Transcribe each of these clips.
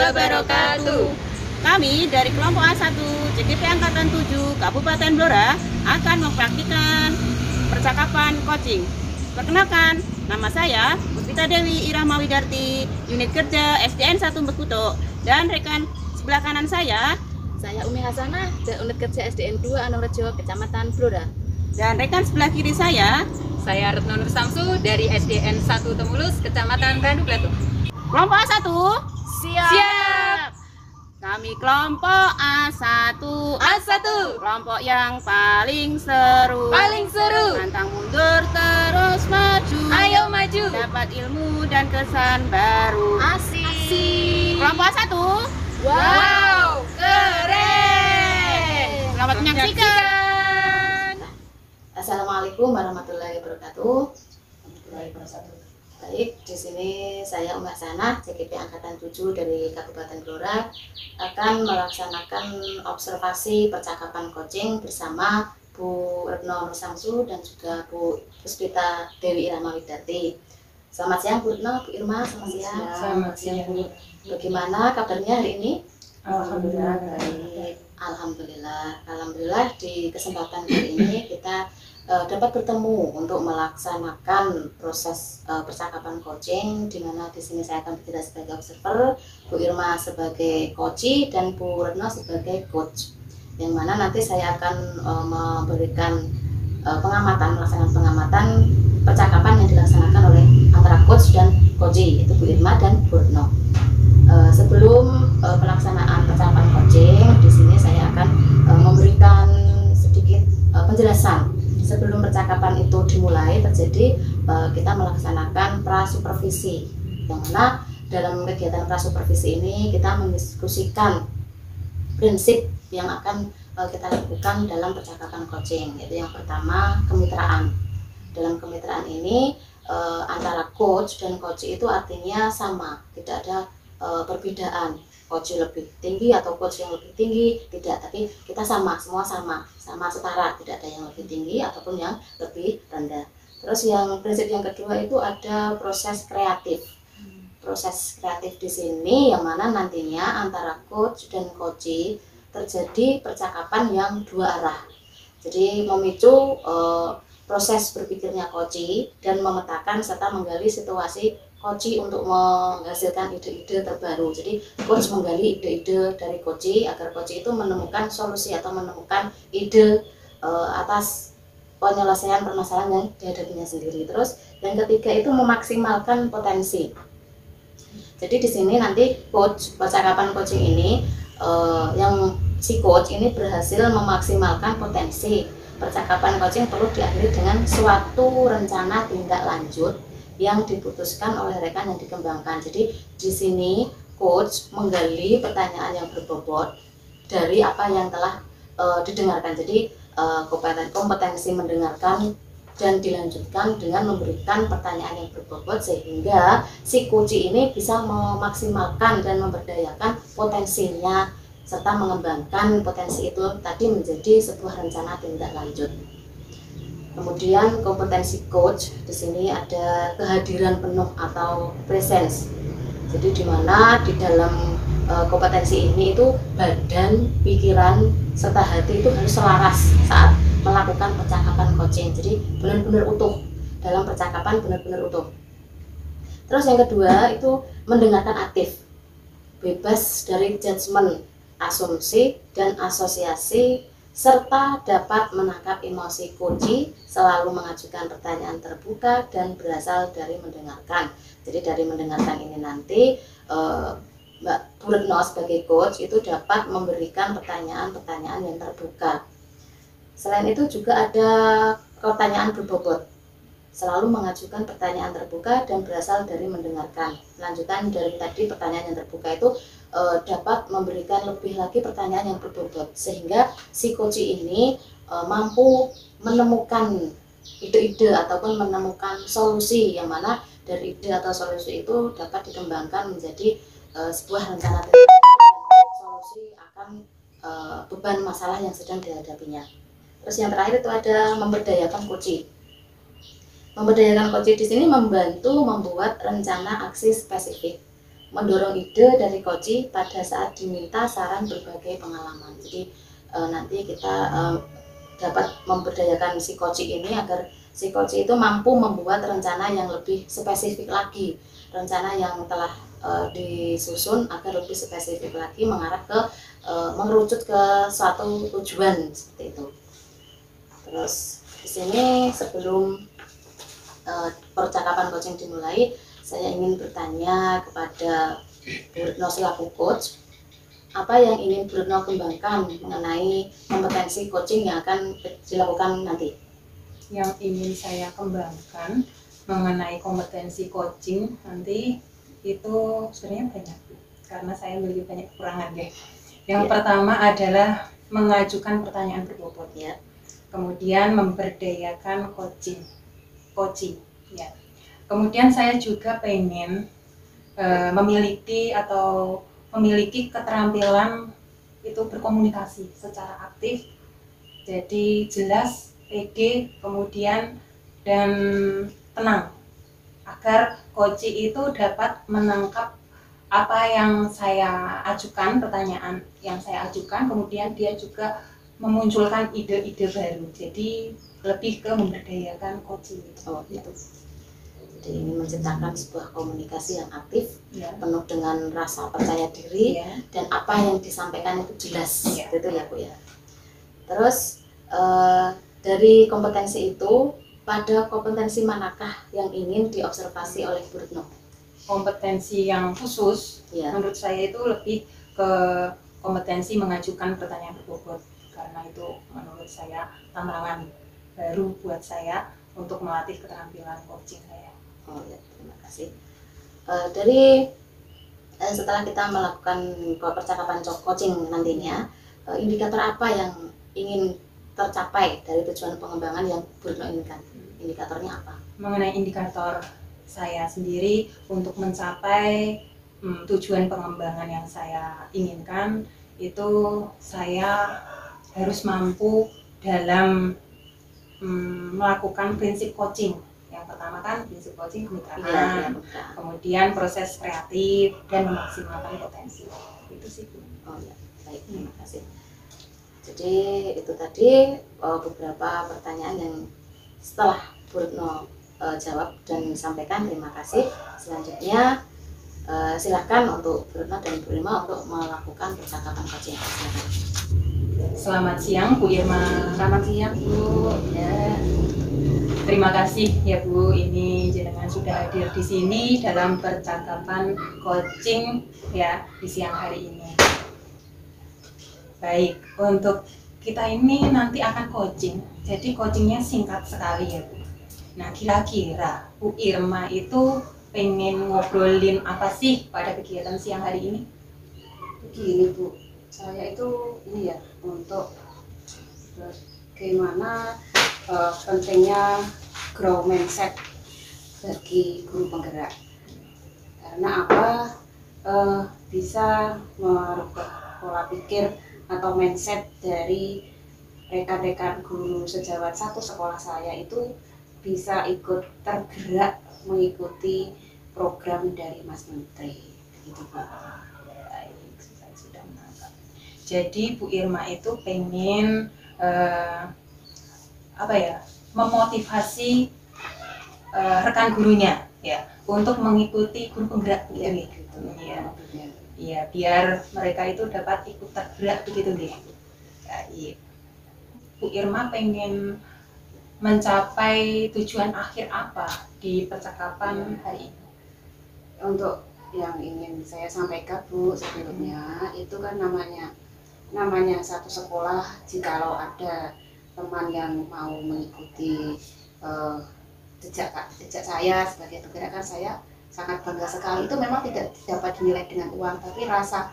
wabarakatuh. Kami dari kelompok A1 JKP Angkatan 7 Kabupaten Blora akan mempraktikkan percakapan coaching. Perkenalkan, nama saya Puspita Dewi Irahma Widarti, unit kerja SDN 1 Bekuto, dan rekan sebelah kanan saya Umi Hasanah, unit kerja SDN 2 Anorejo, Kecamatan Blora. Dan rekan sebelah kiri saya Retno Nur Samsu dari SDN 1 Temulus, Kecamatan Randu Bletung. kelompok A1 Siap. Kami kelompok A1, A1. kelompok yang paling seru. Pantang mundur terus maju. Ayo maju. Dapat ilmu dan kesan baru. Asik. Kelompok A1. Wow, keren. Selamat menyaksikan. Assalamualaikum warahmatullahi wabarakatuh. Baik, di sini saya Umi Hasanah, JKP Angkatan 7 dari Kabupaten Blora akan melaksanakan observasi percakapan coaching bersama Bu Retno Nur Samsu dan juga Bu Puspita Dewi Irahma Widarti. Selamat siang Bu Retno, Bu Irma, selamat siang. Selamat siang, Bu. Bagaimana kabarnya hari ini? Alhamdulillah Baik. Alhamdulillah di kesempatan hari ini kita dapat bertemu untuk melaksanakan proses percakapan coaching, di mana di sini saya akan bertindak sebagai observer, Bu Irma sebagai coach dan Bu Retno sebagai coach. Yang mana nanti saya akan memberikan melaksanakan pengamatan percakapan yang dilaksanakan oleh antara coach dan coach, itu Bu Irma dan Bu Retno. Sebelum pelaksanaan percakapan coaching, di sini saya akan memberikan sedikit penjelasan. Sebelum percakapan itu dimulai terjadi, kita melaksanakan prasupervisi, yang mana dalam kegiatan prasupervisi ini kita mendiskusikan prinsip yang akan kita lakukan dalam percakapan coaching, yaitu yang pertama kemitraan. Dalam kemitraan ini antara coach dan coach itu artinya sama, tidak ada perbedaan. Coach lebih tinggi atau coach yang lebih tinggi, tidak, tapi kita semua sama setara, tidak ada yang lebih tinggi ataupun yang lebih rendah. Terus yang prinsip yang kedua itu ada proses kreatif. Proses kreatif di sini yang mana nantinya antara coach dan coach terjadi percakapan yang dua arah. Jadi memicu proses berpikirnya coach dan memetakan serta menggali situasi coach untuk menghasilkan ide-ide terbaru. Jadi coach menggali ide-ide dari coach agar coach itu menemukan solusi atau menemukan ide atas penyelesaian permasalahan yang dihadapinya sendiri. Terus yang ketiga itu memaksimalkan potensi. Jadi di sini nanti coach percakapan coaching ini yang si coach ini berhasil memaksimalkan potensi. Percakapan coaching perlu diakhiri dengan suatu rencana tindak lanjut yang diputuskan oleh rekan yang dikembangkan. Jadi di sini coach menggali pertanyaan yang berbobot dari apa yang telah didengarkan. Jadi kompetensi mendengarkan dan dilanjutkan dengan memberikan pertanyaan yang berbobot sehingga si coach ini bisa memaksimalkan dan memberdayakan potensinya serta mengembangkan potensi itu tadi menjadi sebuah rencana tindak lanjut. Kemudian kompetensi coach di sini ada kehadiran penuh atau presence. Jadi di mana di dalam kompetensi ini itu badan, pikiran serta hati itu harus selaras saat melakukan percakapan coaching. Jadi benar-benar utuh dalam percakapan, benar-benar utuh. Terus yang kedua itu mendengarkan aktif, bebas dari judgement, asumsi dan asosiasi, serta dapat menangkap emosi coach, selalu mengajukan pertanyaan terbuka dan berasal dari mendengarkan. Jadi dari mendengarkan ini nanti Mbak Bu Retno sebagai coach itu dapat memberikan pertanyaan-pertanyaan yang terbuka. Selain itu juga ada pertanyaan berbobot, selalu mengajukan pertanyaan terbuka dan berasal dari mendengarkan. Lanjutan dari tadi pertanyaan yang terbuka itu dapat memberikan lebih lagi pertanyaan yang berbobot sehingga si coach ini mampu menemukan ide-ide ataupun menemukan solusi yang mana dari ide atau solusi itu dapat dikembangkan menjadi sebuah rencana solusi akan beban masalah yang sedang dihadapinya. Terus yang terakhir itu ada memberdayakan coach. Memberdayakan coach di sini membantu membuat rencana aksi spesifik mendorong ide dari coach pada saat diminta saran berbagai pengalaman. Jadi nanti kita dapat memberdayakan si coach ini agar si coach itu mampu membuat rencana yang lebih spesifik lagi, rencana yang telah disusun agar lebih spesifik lagi, mengarah ke mengerucut ke suatu tujuan seperti itu. Terus di sini sebelum percakapan coaching dimulai, saya ingin bertanya kepada Bu Retno selaku coach, apa yang ingin Bu Retno kembangkan mengenai kompetensi coaching yang akan dilakukan nanti? Yang ingin saya kembangkan mengenai kompetensi coaching nanti itu sebenarnya banyak, karena saya memiliki banyak kekurangan ya. Yang pertama adalah mengajukan pertanyaan berbobot ya. Kemudian memberdayakan coaching ya. Kemudian saya juga pengen memiliki keterampilan itu berkomunikasi secara aktif, jadi jelas, pede, kemudian dan tenang, agar coach itu dapat menangkap apa yang saya ajukan, pertanyaan yang saya ajukan, kemudian dia juga memunculkan ide-ide baru. Jadi lebih ke memberdayakan coach Oh gitu. Jadi ini menciptakan sebuah komunikasi yang aktif, penuh dengan rasa percaya diri, dan apa yang disampaikan itu jelas, gitu ya Bu ya. Terus dari kompetensi itu, pada kompetensi manakah yang ingin diobservasi oleh Bu Retno? Kompetensi yang khusus menurut saya itu lebih ke kompetensi mengajukan pertanyaan berbobot, karena itu menurut saya tantangan baru buat saya untuk melatih keterampilan coaching saya. Oh ya, terima kasih. Dari setelah kita melakukan percakapan coaching nantinya, indikator apa yang ingin tercapai dari tujuan pengembangan yang Bu Retno inginkan? Indikatornya apa? Mengenai indikator saya sendiri untuk mencapai tujuan pengembangan yang saya inginkan, itu saya harus mampu dalam melakukan prinsip coaching. Yang pertama kan prinsip coaching kemitraan, kemudian proses kreatif dan memaksimalkan potensi. Itu sih Bu. Oh ya, baik, terima kasih. Jadi itu tadi beberapa pertanyaan yang setelah Bu Retno jawab dan sampaikan. Terima kasih. Selanjutnya silakan untuk Bu Retno dan Bu Irma untuk melakukan percakapan coaching. Selamat siang Bu Irma. Selamat siang Bu. Ya. Terima kasih ya Bu, ini jenengan sudah hadir di sini dalam percakapan coaching ya di siang hari ini. Baik, untuk kita ini nanti akan coaching, jadi coachingnya singkat sekali ya Bu. Nah, kira-kira Bu Irma itu pengen ngobrolin apa sih pada kegiatan siang hari ini? Begini Bu, saya itu ini ya, untuk bagaimana pentingnya grow mindset bagi guru penggerak. Karena apa? Bisa merubah pola pikir atau mindset dari rekan-rekan guru sejawat satu sekolah saya itu bisa ikut tergerak mengikuti program dari Mas Menteri. Gitu Pak. Baik, saya sudah menangkap. Jadi Bu Irma itu pengen memotivasi rekan gurunya ya untuk mengikuti guru penggerak gitu. Iya, biar mereka itu dapat ikut tergerak begitu deh. Ya, iya. Bu Irma pengen mencapai tujuan akhir apa di percakapan hari ini? Untuk yang ingin saya sampaikan Bu sebelumnya, itu kan namanya satu sekolah, jikalau ada teman yang mau mengikuti jejak saya sebagai penggerak, kan saya sangat bangga sekali. Itu memang tidak dapat dinilai dengan uang, tapi rasa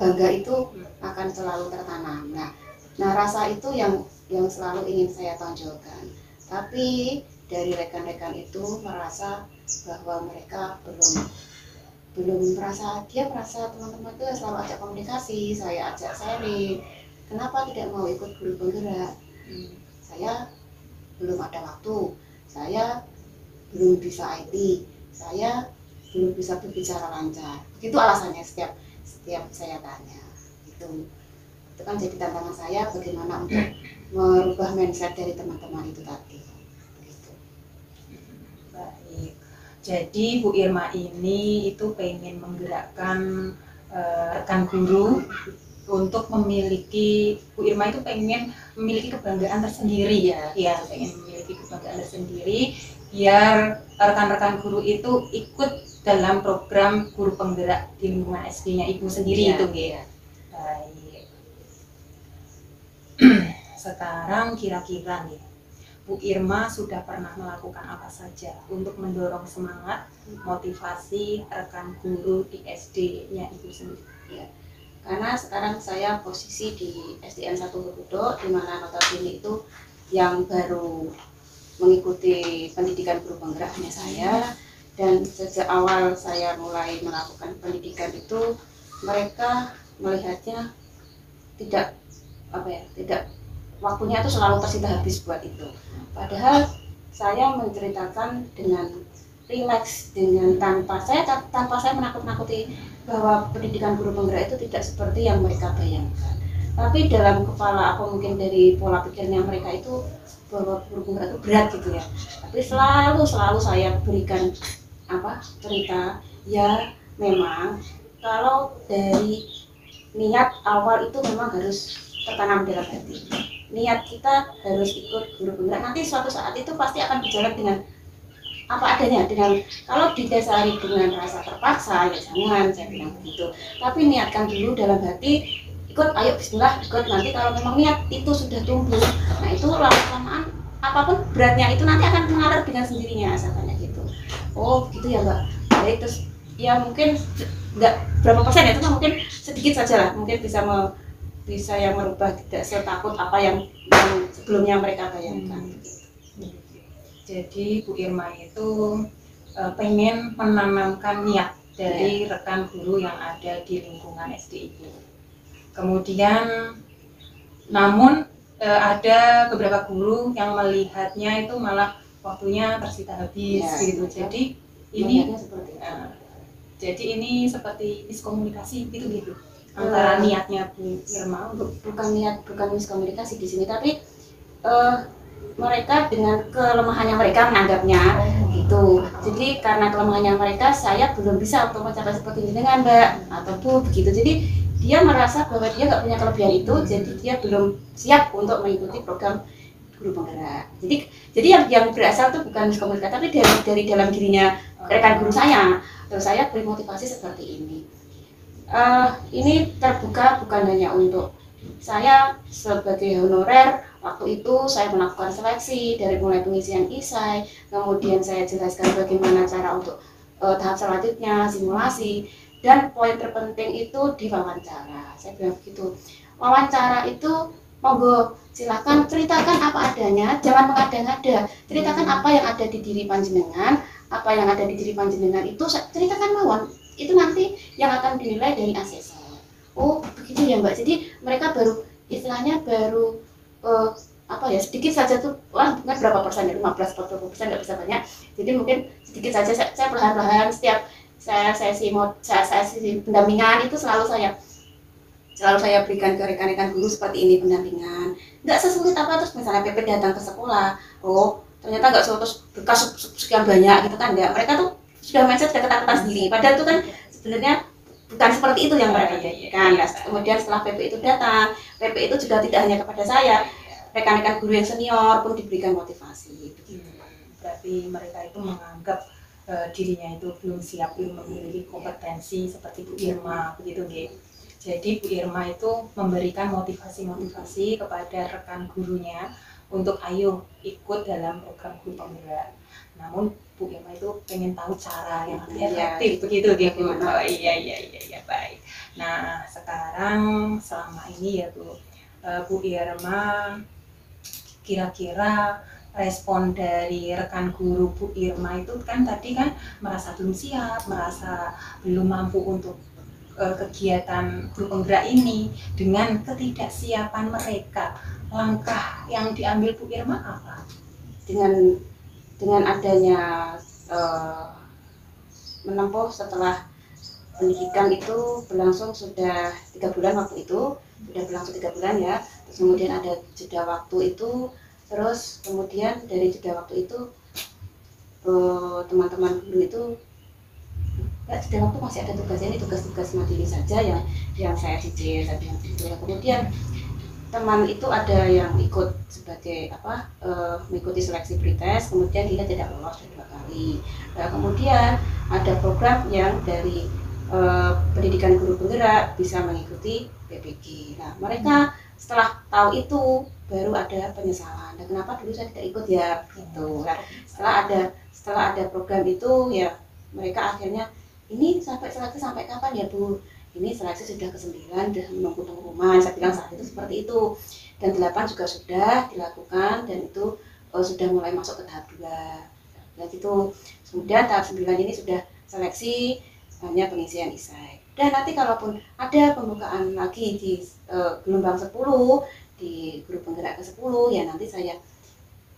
bangga itu akan selalu tertanam. Nah rasa itu yang selalu ingin saya tonjolkan. Tapi dari rekan-rekan itu merasa bahwa mereka belum merasa teman-teman itu selalu ajak komunikasi, saya ajak sharing. Kenapa tidak mau ikut guru penggerak? Saya belum ada waktu, saya belum bisa IT, saya belum bisa berbicara lancar. Begitu alasannya setiap saya tanya. Itu kan jadi tantangan saya bagaimana untuk merubah mindset dari teman-teman itu tadi. Begitu. Baik. Jadi Bu Irma ini itu pengen menggerakkan rekan guru untuk memiliki, Bu Irma itu pengen memiliki kebanggaan tersendiri ya, pengen memiliki kebanggaan tersendiri biar rekan-rekan guru itu ikut dalam program guru penggerak di lingkungan SD-nya Ibu sendiri itu ya. Baik. Sekarang kira-kira nih, Bu Irma sudah pernah melakukan apa saja untuk mendorong semangat, motivasi rekan guru di SD-nya Ibu sendiri? Ya. Karena sekarang saya posisi di SDN 1 Bebudo, di mana notabene itu yang baru mengikuti pendidikan guru penggerak hanya saya, dan sejak awal saya mulai melakukan pendidikan itu mereka melihatnya tidak waktunya itu selalu tersita habis buat itu. Padahal saya menceritakan dengan rileks, dengan tanpa saya menakut-nakuti bahwa pendidikan guru penggerak itu tidak seperti yang mereka bayangkan. Tapi dalam kepala aku mungkin dari pola pikirnya mereka itu bahwa guru penggerak itu berat gitu ya. Tapi selalu saya berikan cerita ya, memang kalau dari niat awal itu memang harus tertanam dalam hati. Niat kita harus ikut guru penggerak, nanti suatu saat itu pasti akan berjalan dengan apa adanya. Dengan kalau didasari dengan rasa terpaksa ya jangan, saya bilang begitu. Tapi niatkan dulu dalam hati, ikut, ayo bismillah ikut. Nanti kalau memang niat itu sudah tumbuh, nah itu lama-lamaan apapun beratnya itu nanti akan mengalir dengan sendirinya, asalnya gitu. Oh gitu ya Mbak. Baik, terus ya mungkin nggak berapa persen ya, itu mungkin sedikit saja lah, mungkin bisa yang merubah, tidak setakut apa yang sebelumnya mereka bayangkan. Jadi Bu Irma itu pengen menanamkan niat dari rekan guru yang ada di lingkungan SD Ibu. Kemudian namun ada beberapa guru yang melihatnya itu malah waktunya tersita habis gitu. Jadi ini seperti miskomunikasi gitu antara niatnya Bu Irma untuk bukan miskomunikasi di sini, tapi mereka dengan kelemahannya mereka menganggapnya gitu. Jadi karena kelemahannya mereka, saya belum bisa untuk mencapai seperti ini dengan Mbak atau Bu begitu. Jadi dia merasa bahwa dia nggak punya kelebihan itu, jadi dia belum siap untuk mengikuti program guru penggerak. Jadi yang berasal itu bukan miskomunikasi, tapi dari dalam dirinya rekan guru saya. Terus saya beri motivasi seperti ini. Ini terbuka bukan hanya untuk saya sebagai honorer. Waktu itu saya melakukan seleksi dari mulai pengisian isai, kemudian saya jelaskan bagaimana cara untuk tahap selanjutnya, simulasi, dan poin terpenting itu di wawancara. Saya bilang begitu. Wawancara itu monggo silahkan ceritakan apa adanya, jangan mengada-ngada. Ceritakan apa yang ada di diri panjenengan, apa yang ada di diri panjenengan itu ceritakan mawon. Itu nanti yang akan dinilai dari asesor. Oh begitu ya Mbak. Jadi mereka baru istilahnya sedikit saja tuh, bukan berapa persen ya, 15-20% nggak bisa banyak. Jadi mungkin sedikit saja saya perlahan-lahan setiap saya sesi pendampingan itu selalu saya berikan ke rekan-rekan guru seperti ini pendampingan. Nggak sesulit apa terus misalnya PP datang ke sekolah, oh ternyata nggak terus bekas sekian banyak gitu kan, enggak. Mereka tuh sudah mindset ketakutan sendiri, padahal itu kan sebenarnya bukan seperti itu yang mereka pikirkan. Kemudian setelah PP itu datang, PP itu juga tidak hanya kepada saya, rekan-rekan guru yang senior pun diberikan motivasi. Berarti mereka itu menganggap dirinya itu belum siap, belum memiliki kompetensi seperti Bu Irma begitu nggih. Jadi Bu Irma itu memberikan motivasi kepada rekan gurunya untuk ayo ikut dalam program guru penggerak. Namun Bu Irma itu pengen tahu cara yang efektif begitu gitu. Oh iya baik. Nah, sekarang selama ini ya Bu Irma, kira-kira respon dari rekan guru Bu Irma itu kan tadi kan merasa belum siap, merasa belum mampu untuk kegiatan guru penggerak ini. Dengan ketidaksiapan mereka, langkah yang diambil Bu Irma apa? Dengan adanya menempuh setelah pendidikan itu berlangsung sudah 3 bulan waktu itu, sudah berlangsung 3 bulan ya. Terus kemudian ada jeda waktu itu, terus kemudian dari jeda waktu itu teman-teman guru itu jeda waktu masih ada tugasnya, ini tugas-tugas mandiri saja yang saya cicil tadi gitu. Kemudian teman itu ada yang ikut sebagai mengikuti seleksi pretest, kemudian dia tidak lolos 2 kali. Nah, kemudian ada program yang dari pendidikan guru penggerak bisa mengikuti PPG. Nah, mereka setelah tahu itu baru ada penyesalan. Dan kenapa dulu saya tidak ikut ya gitu. Nah, setelah ada program itu ya mereka akhirnya ini sampai seleksi sampai kapan ya Bu? Ini seleksi sudah ke-9, sudah menunggu pengumuman. Saya bilang saat itu seperti itu. Dan 8 juga sudah dilakukan dan itu sudah mulai masuk ke tahap 2. Dan itu kemudian tahap 9 ini sudah seleksi hanya pengisian isai. Dan nanti kalaupun ada pembukaan lagi di gelombang 10 di guru penggerak ke-10 ya nanti saya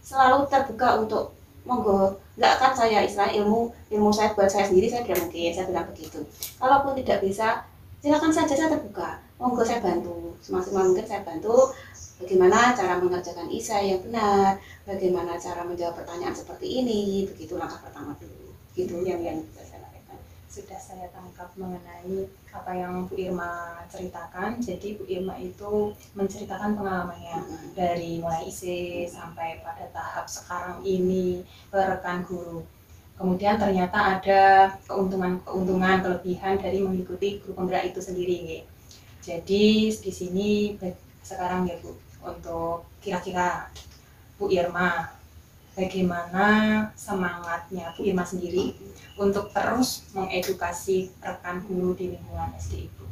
selalu terbuka untuk monggo, enggak kan saya istilah ilmu saya buat saya sendiri saya tidak mungkin, saya bilang begitu. Kalaupun tidak bisa silakan saja, saya terbuka, monggo saya bantu semaksimal mungkin, saya bantu bagaimana cara mengerjakan isai yang benar, bagaimana cara menjawab pertanyaan seperti ini, begitu langkah pertama dulu, gitu yang bisa saya lakukan. Sudah saya tangkap mengenai apa yang Bu Irma ceritakan. Jadi Bu Irma itu menceritakan pengalamannya dari mulai IC sampai pada tahap sekarang ini ke rekan guru. Kemudian ternyata ada keuntungan kelebihan dari mengikuti guru penggerak itu sendiri. Jadi di sini sekarang ya Bu, untuk kira-kira Bu Irma, bagaimana semangatnya Bu Irma sendiri untuk terus mengedukasi rekan guru di lingkungan SD Ibu?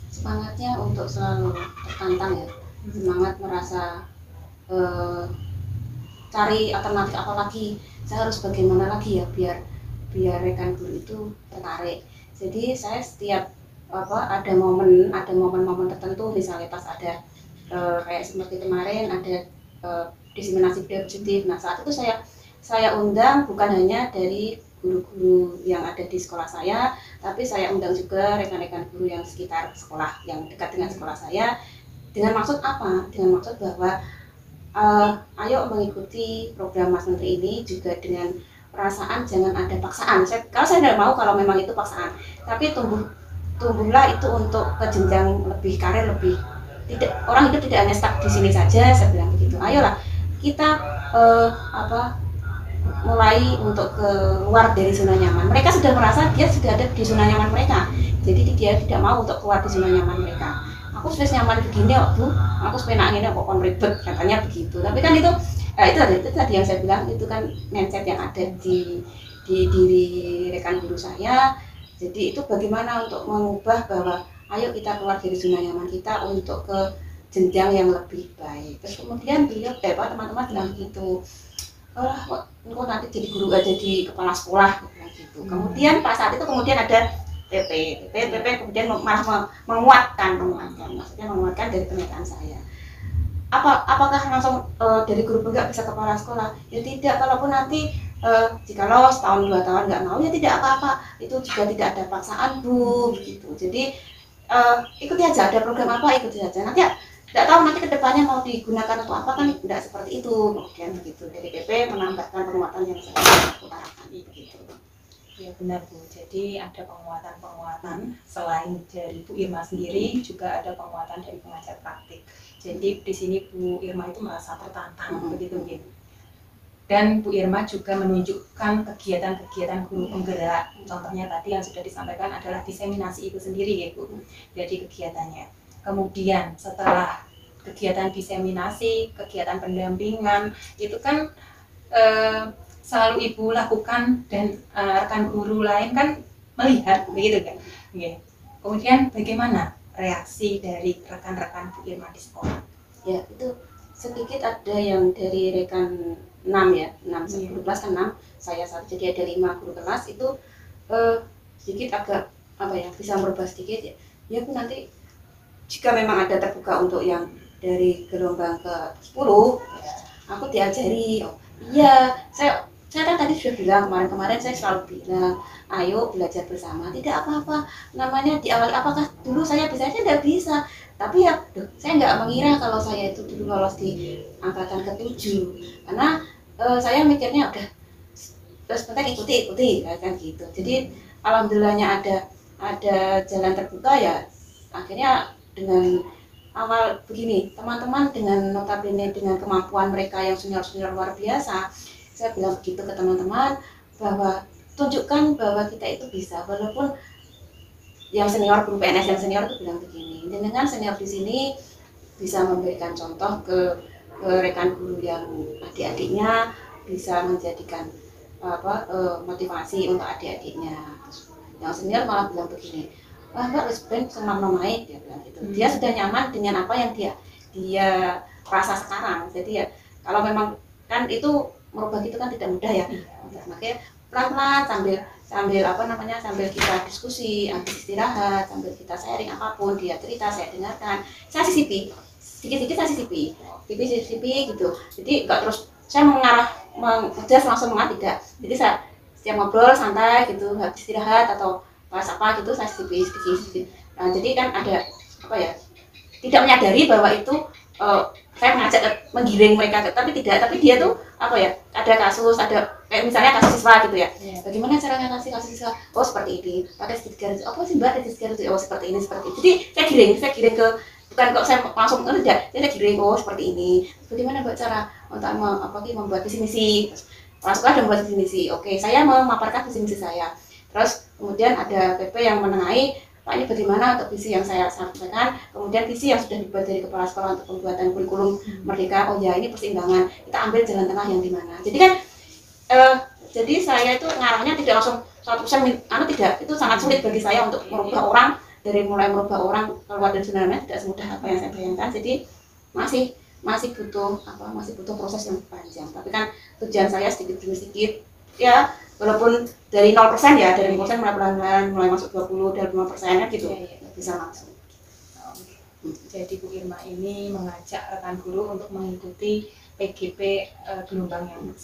Semangatnya untuk selalu tertantang ya, semangat merasa cari alternatif apa lagi, saya harus bagaimana lagi ya biar rekan guru itu tertarik. Jadi saya setiap ada momen-momen tertentu, misalnya pas ada kayak seperti kemarin ada diseminasi budaya positif. Nah saat itu saya undang bukan hanya dari guru-guru yang ada di sekolah saya, tapi saya undang juga rekan-rekan guru yang sekitar sekolah, yang dekat dengan sekolah saya. Dengan maksud apa? Dengan maksud bahwa ayo mengikuti program Mas Menteri ini juga dengan perasaan jangan ada paksaan. Kalau saya tidak mau kalau memang itu paksaan, tapi tumbuhlah itu untuk ke jenjang lebih karir lebih. Orang hidup tidak hanya stuck di sini saja, saya bilang begitu. Ayolah kita mulai untuk keluar dari zona nyaman. Mereka sudah merasa dia sudah ada di zona nyaman mereka, jadi dia tidak mau untuk keluar di zona nyaman mereka. Aku sudah nyaman begini kok Bu, aku sudah enak ini kok ribet, katanya begitu. Tapi kan itu tadi yang saya bilang, itu kan mindset yang ada di diri rekan guru saya. Jadi itu bagaimana untuk mengubah bahwa ayo kita keluar dari zona nyaman kita untuk ke jenjang yang lebih baik. Terus kemudian beliau teman-teman bilang gitu, engkau nanti jadi guru aja di kepala sekolah gitu. Kemudian pas saat itu ada PP kemudian malah menguatkan maksudnya menguatkan dari pernyataan saya. Apakah langsung dari guru penggerak bisa kepala sekolah? Ya tidak, kalaupun nanti jikalau setahun 2 tahun nggak mau ya tidak apa-apa, itu juga tidak ada paksaan Bu begitu. Jadi ikuti aja, ada program apa ikuti aja, nanti tidak tahu nanti kedepannya mau digunakan atau apa, kan tidak seperti itu. Kemudian begitu dari PP menambahkan penguatan yang saya utarakan begitu. Ya benar Bu, jadi ada penguatan selain dari Bu Irma sendiri, juga ada penguatan dari pengajar praktik. Jadi di sini Bu Irma itu merasa tertantang begitu gitu. Dan Bu Irma juga menunjukkan kegiatan-kegiatan guru penggerak. Contohnya tadi yang sudah disampaikan adalah diseminasi itu sendiri ya Bu, jadi kegiatannya. Kemudian setelah kegiatan diseminasi, kegiatan pendampingan, itu kan selalu Ibu lakukan dan rekan guru lain kan melihat begitu kan. Kemudian bagaimana reaksi dari rekan-rekan Bu Irma di sekolah? Ya itu sedikit ada yang dari rekan 6 ya, 6 guru kelas kan 6, saya satu, jadi ada 5 guru kelas itu sedikit agak bisa merubah sedikit ya. Ya Bu, nanti jika memang ada terbuka untuk yang dari gelombang ke 10 ya, aku diajari. Iya, saya saya kan tadi sudah bilang kemarin saya selalu bilang, ayo belajar bersama, tidak apa-apa. Namanya di awal, apakah dulu saya bisa? Saya tidak bisa. Tapi ya, saya nggak mengira kalau saya itu dulu lolos di angkatan ke-7, karena saya mikirnya udah terus penting ikuti kan gitu. Jadi alhamdulillahnya ada jalan terbuka ya. Akhirnya dengan awal begini, teman-teman dengan notabene dengan kemampuan mereka yang senior luar biasa, saya bilang begitu ke teman-teman bahwa tunjukkan bahwa kita itu bisa, walaupun yang senior, guru PNS yang senior itu bilang begini, dengan senior di sini bisa memberikan contoh ke rekan guru yang adik-adiknya, bisa menjadikan motivasi untuk adik-adiknya. Yang senior malah bilang begini, wah Mbak wis ben senang nomai, dia bilang gitu. Dia sudah nyaman dengan apa yang dia rasa sekarang. Jadi ya kalau memang kan itu merubah gitu kan tidak mudah ya. Makanya pelan-pelan sambil kita diskusi, sambil istirahat, sambil kita sharing apapun, dia cerita saya dengarkan, saya sisipi sedikit-sedikit, saya sisipi gitu. Jadi enggak terus saya mengejar langsung tidak. Jadi saya setiap ngobrol santai gitu, habis istirahat atau pas apa gitu saya sisipi sedikit. Nah, jadi kan ada tidak menyadari bahwa itu saya mengajak menggiring mereka, tapi dia tuh ada kasus, kayak misalnya kasus siswa gitu ya. Bagaimana caranya kasih siswa? Oh seperti ini, pakai stiker. Apa sih Mbak stiker itu? Oh seperti ini. Jadi saya giring ke, bukan kok saya langsung tidak, saya giring, oh seperti ini. Bagaimana Mbak cara untuk membuat visi misi? Masuklah dan membuat visi misi. Oke, saya memaparkan visi misi saya. Terus kemudian ada PP yang menengahi, Pak ini bagaimana untuk visi yang saya sampaikan, kemudian visi yang sudah dibuat dari kepala sekolah untuk pembuatan kurikulum merdeka, oh ya ini persimbangan, kita ambil jalan tengah yang di mana. Jadi kan jadi saya itu ngarahnya tidak langsung 100% tidak, itu sangat sulit bagi saya untuk merubah orang, dari mulai merubah orang keluar dari zona nyaman tidak semudah apa yang saya bayangkan. Jadi masih butuh proses yang panjang, tapi kan tujuan saya sedikit demi sedikit ya, walaupun dari 0% ya, dari 0% mulai pelan-pelan, mulai masuk 20 dan 5% gitu, bisa langsung. Jadi Bu Irma ini mengajak rekan guru untuk mengikuti PGP gelombang yang 10.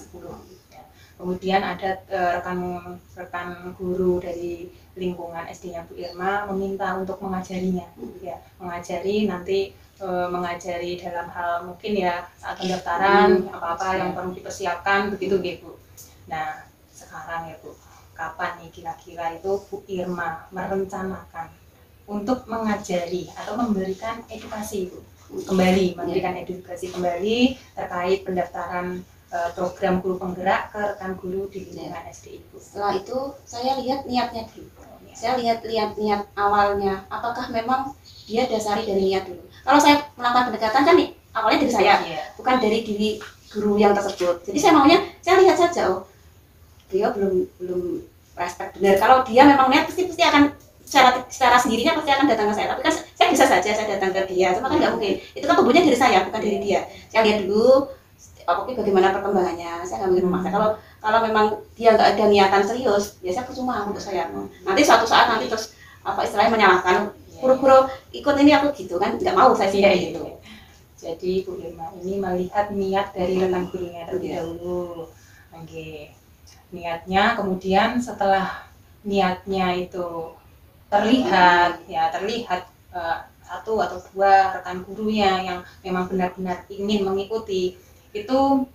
Kemudian ada rekan guru dari lingkungan SD-nya Bu Irma meminta untuk mengajarinya, ya, mengajari dalam hal mungkin ya saat pendaftaran apa-apa yang perlu dipersiapkan begitu Bu. Nah sekarang ya Bu, kapan nih kira-kira itu Bu Irma merencanakan untuk mengajari atau memberikan edukasi Bu, memberikan edukasi kembali terkait pendaftaran program guru penggerak ke rekan guru di lingkungan SD Ibu? Setelah itu saya lihat niatnya dulu. Saya lihat niat awalnya, apakah memang dia dasari dari niat dulu. Kalau saya melakukan pendekatan kan nih awalnya dari saya, bukan dari diri guru yang tersebut. Jadi saya maunya saya lihat saja, oh dia belum respect benar. Kalau dia memang niat pasti akan secara sendirinya pasti akan datang ke saya. Tapi kan saya bisa saja saya datang ke dia, cuma kan nggak mungkin. Itu kan tubuhnya dari saya, bukan dari dia. Saya lihat dulu bagaimana perkembangannya. Saya nggak mungkin memaksa. Kalau memang dia nggak ada niatan serius, ya saya percuma untuk saya. Nanti suatu saat terus istilahnya menyalahkan, guru-guru ikut ini aku gitu kan, nggak mau saya sih kayak gitu. Jadi Bu Irma ini melihat niat dari rekan gurunya terlebih dahulu. Oke. Niatnya, kemudian setelah niatnya itu terlihat satu atau dua rekan gurunya yang memang benar-benar ingin mengikuti, itu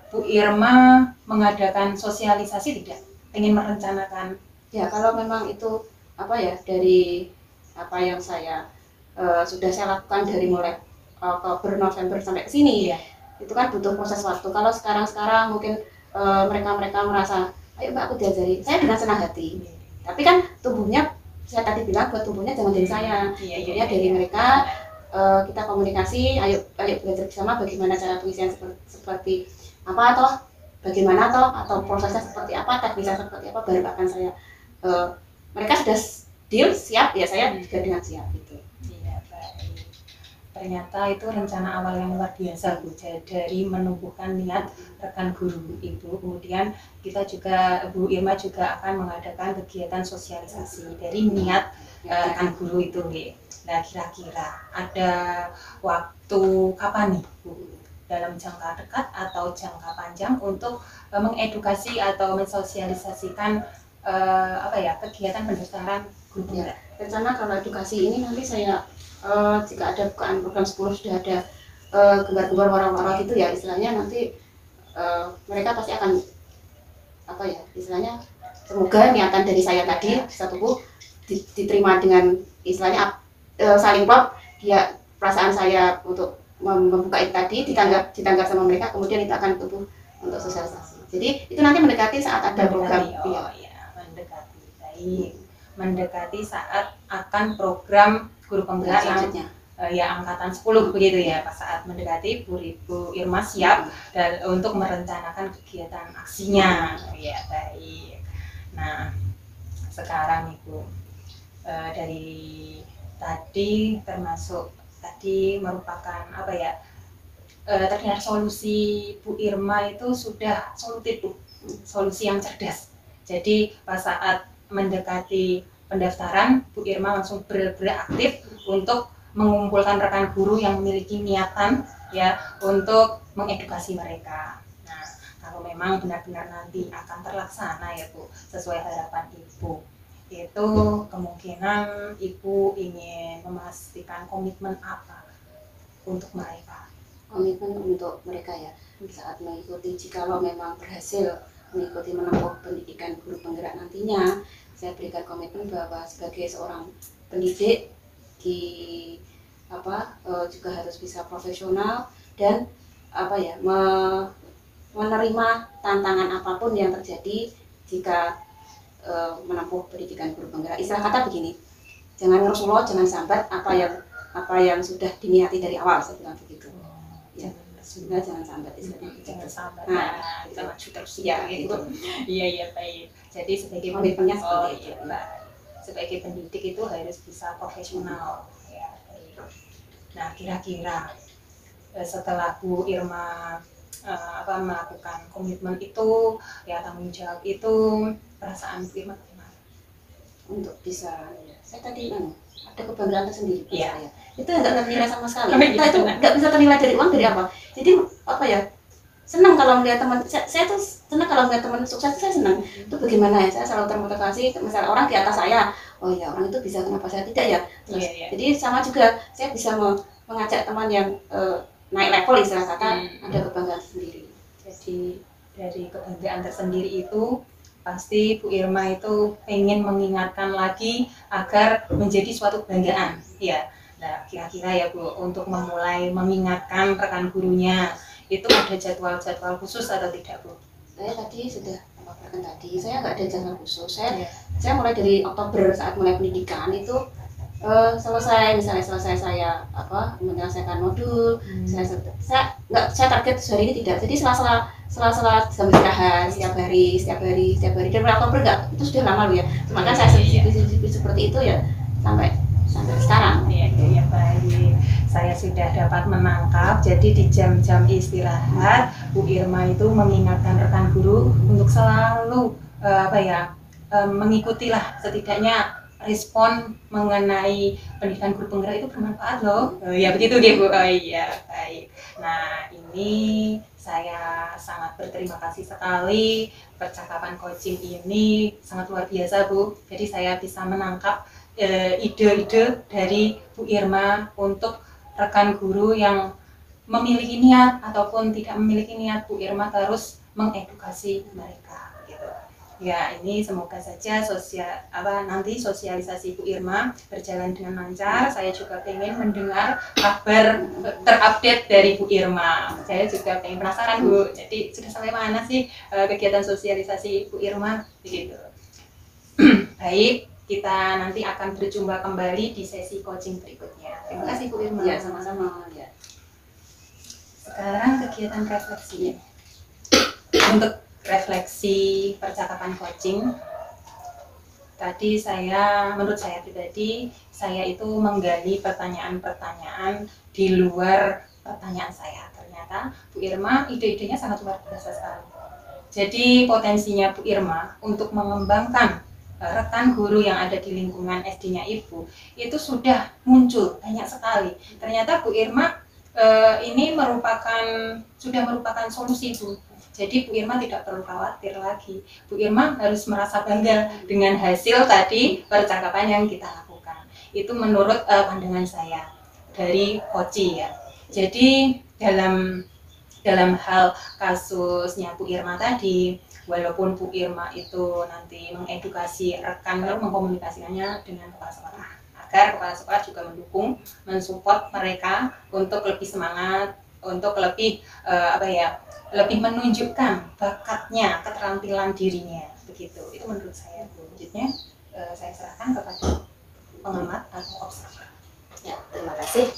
Bu Irma mengadakan sosialisasi tidak? Ingin merencanakan? Ya kalau memang itu dari apa yang saya sudah saya lakukan dari mulai Oktober, November sampai ke sini, itu kan butuh proses waktu. Kalau sekarang mungkin mereka merasa, ayo Mbak aku diajari, saya dengan senang hati. Tapi kan tubuhnya, saya tadi bilang buat tubuhnya jangan dari saya, tubuhnya dari mereka. Kita komunikasi, ayo belajar bersama bagaimana cara pengisian seperti apa atau prosesnya seperti apa, teknisnya seperti apa, baru akan saya mereka sudah deal siap ya, saya juga dengan siap gitu. Iya, baik. Ternyata itu rencana awal yang luar biasa Bu, dari menumbuhkan niat rekan guru Ibu. Kemudian Bu Irma juga akan mengadakan kegiatan sosialisasi dari niat rekan guru itu. Nah kira-kira ada waktu kapan nih Bu dalam jangka dekat atau jangka panjang untuk mengedukasi atau mensosialisasikan kegiatan pendaftaran guru penggerak. Rencana kalau edukasi ini nanti saya jika ada bukaan program 10 sudah ada gambar-gambar warna-warna gitu ya, istilahnya nanti mereka pasti akan istilahnya semoga niatan dari saya tadi bisa tumbuh diterima dengan istilahnya saling klop, dia perasaan saya untuk membuka itu tadi ditanggap sama mereka, kemudian itu akan tumbuh untuk sosialisasi. Jadi itu nanti mendekati saat ada program. Mendekati saat akan program guru penggerak selanjutnya. Angkatan 10 begitu ya, pas saat mendekati Bu Irma siap dan untuk merencanakan kegiatan aksinya. Ya, baik. Nah, sekarang Ibu dari tadi termasuk tadi merupakan terdengar solusi Bu Irma itu sudah solutif Bu, solusi yang cerdas. Jadi pas saat mendekati pendaftaran, Bu Irma langsung beraktif untuk mengumpulkan rekan guru yang memiliki niatan ya untuk mengedukasi mereka. Nah, kalau memang benar-benar nanti akan terlaksana ya Bu, sesuai harapan Ibu, itu kemungkinan Ibu ingin memastikan komitmen apa untuk mereka? Komitmen untuk mereka ya, saat mengikuti, jikalau memang berhasil mengikuti menempuh pendidikan guru penggerak nantinya, saya berikan komitmen bahwa sebagai seorang pendidik juga harus bisa profesional dan menerima tantangan apapun yang terjadi jika menempuh pendidikan guru penggerak. Istilah kata begini, jangan ngerusulo, jangan sambat apa yang sudah diniati dari awal, saya bilang begitu. Ya, sebenarnya jangan sambat istilahnya. Jangan sambat. Nah, kita maju terus ya, gitu. Iya baik. Jadi sebagai komitmennya seperti itu. Sebagai pendidik itu harus bisa profesional. Ya, baik. Nah, kira-kira setelah Bu Irma melakukan komitmen itu, ya tanggung jawab itu, perasaan Bu Irma bagaimana? Untuk bisa, saya tadi ada kebanggaan tersendiri ya. Saya. Itu nggak ternilai sama sekali. Itu nggak bisa ternilai dari uang, dari apa. Jadi senang kalau melihat teman. Saya tuh senang kalau melihat teman sukses. Saya senang. Itu bagaimana ya? Saya selalu termotivasi. Misalnya orang di atas saya, oh ya orang itu bisa, kenapa saya tidak ya? Terus, jadi sama juga saya bisa mengajak teman yang naik level, istilah kata, ada kebanggaan sendiri. Jadi dari kebanggaan tersendiri itu pasti Bu Irma itu pengen mengingatkan lagi agar menjadi suatu kebanggaan. Ya. Nah, kira-kira ya Bu, untuk memulai mengingatkan rekan gurunya, itu ada jadwal-jadwal khusus atau tidak Bu? Saya tadi sudah memaparkan tadi, saya nggak ada jadwal khusus. Saya mulai dari Oktober saat mulai pendidikan itu selesai saya menyelesaikan modul, saya target sehari ini tidak. Jadi sela-sela jam istirahat setiap hari dan mulai Oktober itu sudah lama loh ya. Cuma kan saya seperti itu ya sampai sekarang. Iya baik. Saya sudah dapat menangkap. Jadi di jam-jam istirahat Bu Irma itu mengingatkan rekan guru untuk selalu mengikutilah setidaknya respon mengenai pendidikan guru penggerak itu bermanfaat loh. Ya begitu dia Bu. Oh iya baik. Nah ini saya sangat berterima kasih sekali, percakapan coaching ini sangat luar biasa Bu. Jadi saya bisa menangkap ide-ide dari Bu Irma untuk rekan guru yang memiliki niat ataupun tidak memiliki niat. Bu Irma terus mengedukasi mereka gitu. Ya ini semoga saja nanti sosialisasi Bu Irma berjalan dengan lancar. Saya juga ingin mendengar kabar terupdate dari Bu Irma. Saya juga pengen penasaran Bu, jadi sudah sampai mana sih kegiatan sosialisasi Bu Irma begitu. Baik, kita nanti akan berjumpa kembali di sesi coaching berikutnya. Terima kasih Bu Irma. Ya, sama-sama ya. Sekarang kegiatan refleksinya. Untuk refleksi percakapan coaching, tadi menurut saya pribadi, saya itu menggali pertanyaan-pertanyaan di luar pertanyaan saya. Ternyata Bu Irma ide-idenya sangat luar biasa sekali. Jadi potensinya Bu Irma untuk mengembangkan rekan guru yang ada di lingkungan SD-nya Ibu itu sudah muncul banyak sekali. Ternyata Bu Irma ini sudah merupakan solusi Bu. Jadi Bu Irma tidak perlu khawatir lagi. Bu Irma harus merasa bangga dengan hasil tadi percakapan yang kita lakukan. Itu menurut pandangan saya dari Koci ya. Jadi dalam hal kasusnya Bu Irma tadi, walaupun Bu Irma itu nanti mengedukasi rekan lalu mengkomunikasikannya dengan kepala sekolah, agar kepala sekolah juga mendukung, mensupport mereka untuk lebih semangat, untuk lebih lebih menunjukkan bakatnya, keterampilan dirinya, begitu. Itu menurut saya. Selanjutnya saya serahkan kepada pengamat atau observer. Ya, terima kasih.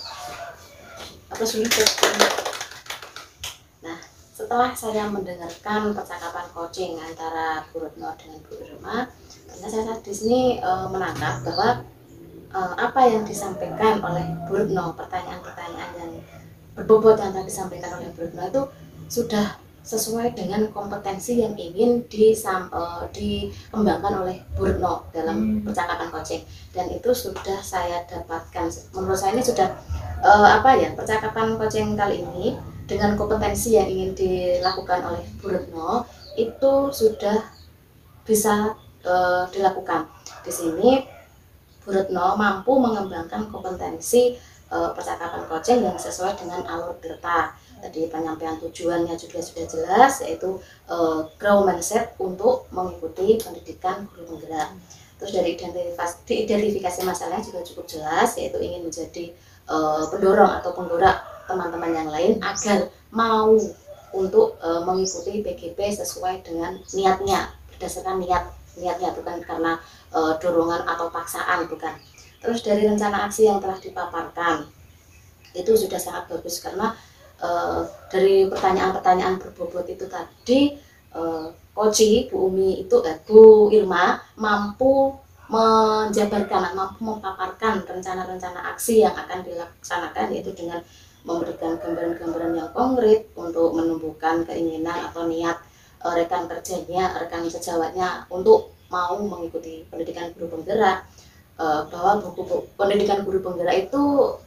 Nah, setelah saya mendengarkan percakapan coaching antara Bu Retno dengan Bu Irma, ternyata saya di sini menangkap bahwa apa yang disampaikan oleh Bu Retno, pertanyaan-pertanyaan yang berbobot yang tadi disampaikan oleh Bu Retno itu sudah sesuai dengan kompetensi yang ingin dikembangkan oleh Bu Retno dalam percakapan coaching, dan itu sudah saya dapatkan. Menurut saya ini sudah percakapan coaching kali ini dengan kompetensi yang ingin dilakukan oleh Bu Retno itu sudah bisa dilakukan. Di sini Bu Retno mampu mengembangkan kompetensi percakapan coaching yang sesuai dengan alur tirta. Tadi penyampaian tujuannya juga sudah jelas, yaitu grow mindset untuk mengikuti pendidikan guru penggerak. Terus dari identifikasi masalahnya juga cukup jelas, yaitu ingin menjadi pendorong atau penggerak teman-teman yang lain agar mau untuk mengikuti PGP sesuai dengan niatnya, berdasarkan niatnya, bukan karena dorongan atau paksaan, bukan. Terus dari rencana aksi yang telah dipaparkan itu sudah sangat bagus, karena dari pertanyaan-pertanyaan berbobot itu tadi Koci, Bu Umi itu Bu Irma mampu menjabarkan, mampu memaparkan rencana-rencana aksi yang akan dilaksanakan, yaitu dengan memberikan gambaran-gambaran yang konkret untuk menumbuhkan keinginan atau niat rekan kerjanya, rekan sejawatnya untuk mau mengikuti pendidikan guru penggerak, bahwa buku pendidikan guru penggerak itu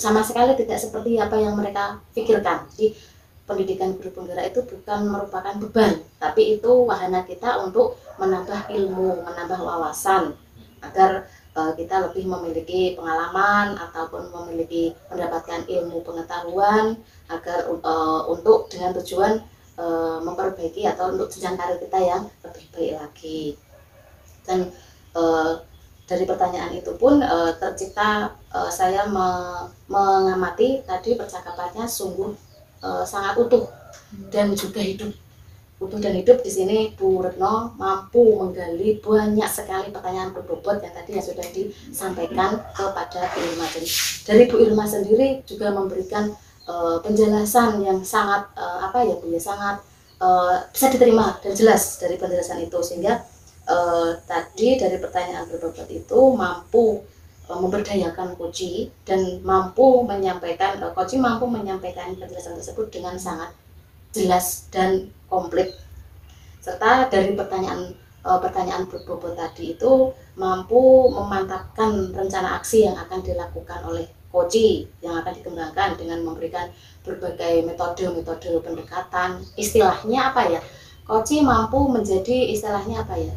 sama sekali tidak seperti apa yang mereka pikirkan. Jadi pendidikan guru penggerak itu bukan merupakan beban, tapi itu wahana kita untuk menambah ilmu, menambah wawasan, agar kita lebih memiliki pengalaman ataupun mendapatkan ilmu pengetahuan, agar untuk dengan tujuan memperbaiki atau untuk jenjang karir kita yang lebih baik lagi. Dan dari pertanyaan itu pun tercipta, saya mengamati tadi percakapannya sungguh sangat utuh dan juga hidup. Utuh dan hidup di sini Bu Retno mampu menggali banyak sekali pertanyaan berbobot yang tadi yang sudah disampaikan kepada Bu Irma. Jadi dari Bu Irma sendiri juga memberikan penjelasan yang sangat sangat bisa diterima dan jelas dari penjelasan itu, sehingga tadi dari pertanyaan berbobot itu mampu memberdayakan Koci dan mampu menyampaikan penjelasan tersebut dengan sangat jelas dan komplit. Serta dari pertanyaan berbobot tadi itu mampu memantapkan rencana aksi yang akan dilakukan oleh Koci, yang akan dikembangkan dengan memberikan berbagai metode pendekatan. Istilahnya apa ya? Koci mampu menjadi istilahnya apa ya?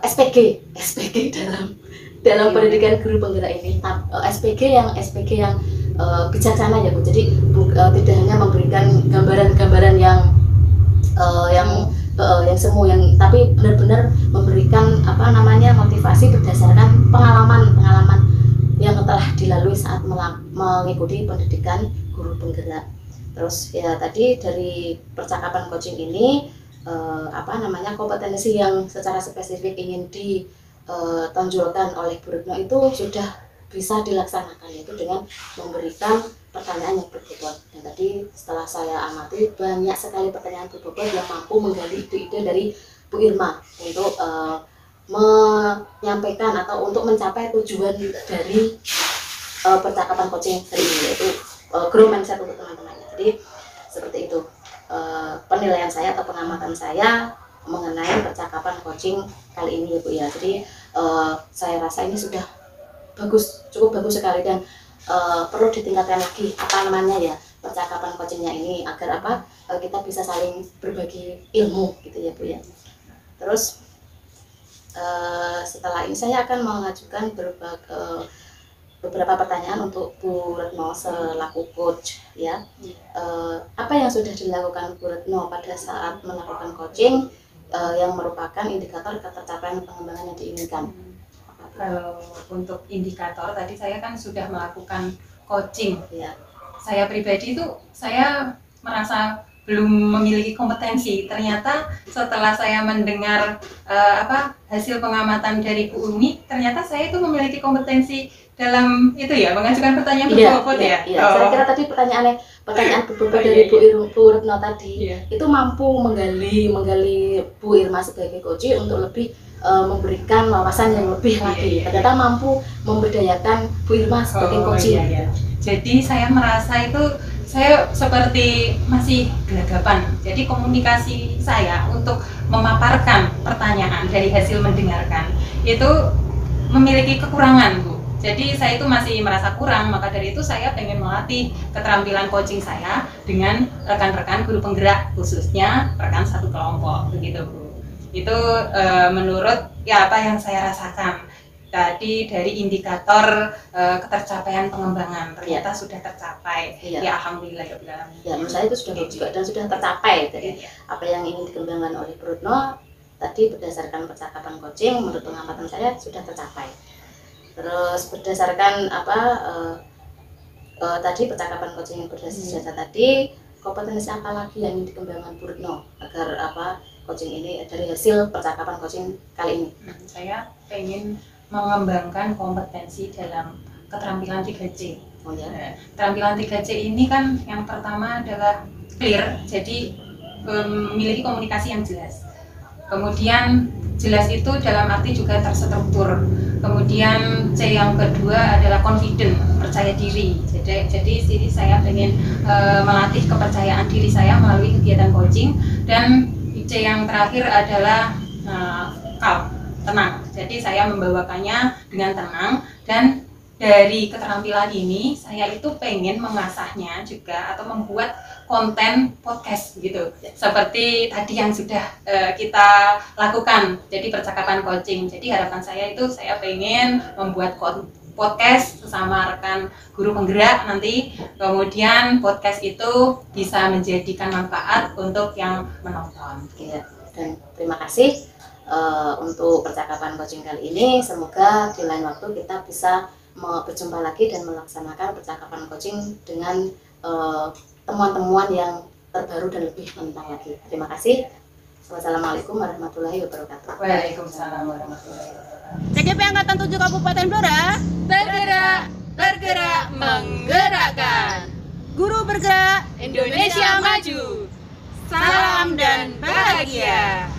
SPG dalam pendidikan guru penggerak ini, SPG yang bijaksana ya Bu. Jadi tidak hanya memberikan gambaran-gambaran yang semu, tapi benar-benar memberikan motivasi berdasarkan pengalaman yang telah dilalui saat mengikuti pendidikan guru penggerak. Terus ya tadi dari percakapan coaching ini kompetensi yang secara spesifik ingin ditonjolkan oleh Bu Retno itu sudah bisa dilaksanakan, yaitu dengan memberikan pertanyaan yang berbobot. Dan tadi setelah saya amati banyak sekali pertanyaan berbobot yang mampu menggali ide dari Bu Irma untuk menyampaikan atau untuk mencapai tujuan dari percakapan coaching hari ini, yaitu grow mindset untuk teman-temannya. Jadi seperti itu penilaian saya atau pengamatan saya mengenai percakapan coaching kali ini ya Bu ya. Jadi saya rasa ini sudah cukup bagus sekali, dan perlu ditingkatkan lagi apa namanya ya percakapan coachingnya ini agar kita bisa saling berbagi ilmu gitu ya Bu ya. Terus setelah ini saya akan mengajukan beberapa pertanyaan untuk Bu Retno selaku coach ya. Apa yang sudah dilakukan Bu Retno pada saat melakukan coaching yang merupakan indikator ketercapaian pengembangan yang diinginkan? Kalau untuk indikator tadi saya kan sudah melakukan coaching. Ya. Saya pribadi itu saya merasa belum memiliki kompetensi. Ternyata setelah saya mendengar hasil pengamatan dari Bu Umi, ternyata saya itu memiliki kompetensi dalam itu ya, mengajukan pertanyaan berbobot ya. Saya kira tadi pertanyaan berbobot dari Bu Retno tadi itu mampu menggali Bu Irma sebagai coach untuk lebih memberikan wawasan yang lebih lagi. Ternyata mampu memberdayakan Bu Irma sebagai coach. Jadi saya merasa itu saya seperti masih gelagapan. Jadi komunikasi saya untuk memaparkan pertanyaan dari hasil mendengarkan itu memiliki kekurangan, Bu. Jadi saya itu masih merasa kurang, maka dari itu saya pengen melatih keterampilan coaching saya dengan rekan-rekan guru penggerak, khususnya rekan satu kelompok, begitu Bu. Itu menurut ya apa yang saya rasakan tadi dari indikator ketercapaian pengembangan ternyata sudah tercapai. Ya alhamdulillah ya bilang. Ya menurut saya itu sudah bagus juga dan sudah tercapai. Jadi apa yang ingin dikembangkan oleh Bu Retno tadi berdasarkan percakapan coaching menurut pengamatan saya sudah tercapai. Terus berdasarkan tadi percakapan coaching yang berbasis jasa tadi, kompetensi apa lagi yang ingin dikembangkan Bu Retno agar coaching ini dari hasil percakapan coaching kali ini? Saya pengen mengembangkan kompetensi dalam keterampilan 3C. Keterampilan 3C ini kan yang pertama adalah clear, jadi memiliki komunikasi yang jelas. Kemudian jelas itu dalam arti juga terstruktur. Kemudian C yang kedua adalah confident, percaya diri. Jadi sini saya ingin melatih kepercayaan diri saya melalui kegiatan coaching. Dan C yang terakhir adalah calm, tenang. Jadi saya membawakannya dengan tenang, dan dari keterampilan ini saya itu pengen mengasahnya juga atau membuat konten podcast gitu. Seperti tadi yang sudah kita lakukan, jadi percakapan coaching. Jadi harapan saya itu saya pengen membuat podcast sesama rekan guru penggerak nanti. Kemudian podcast itu bisa menjadikan manfaat untuk yang menonton. Dan terima kasih untuk percakapan coaching kali ini. Semoga di lain waktu kita bisa berjumpa lagi dan melaksanakan percakapan coaching dengan temuan-temuan yang terbaru dan lebih menantang lagi. Terima kasih. Wassalamualaikum warahmatullahi wabarakatuh. Waalaikumsalam warahmatullahi wabarakatuh. CGP Angkatan 7 Kabupaten Blora bergerak, menggerakkan. Guru bergerak, Indonesia maju. Salam dan bahagia.